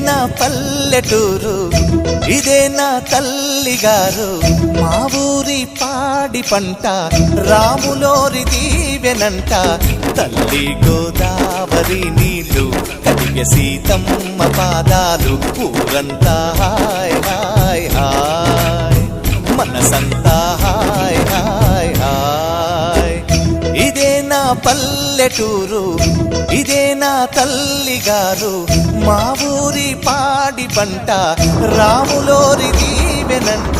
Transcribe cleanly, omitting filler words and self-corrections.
నా పల్లెటూరు, ఇదే నా తల్లిగారు. మా ఊరి పాడి పంట రాములోరి దీవెనంట. తల్లి గోదావరి నీళ్ళు కడిగ సీతమ్మ పాదాలు. ఊరంతా హాయ్ హాయ్ హాయ్, మనసంతా హాయ్ హాయ్ హాయ్. ఇదే నా పల్లెటూరు, ఇదే నా తల్లిగారు. మా ఊరి పాడి పంట రాములోరి దీవెనంట.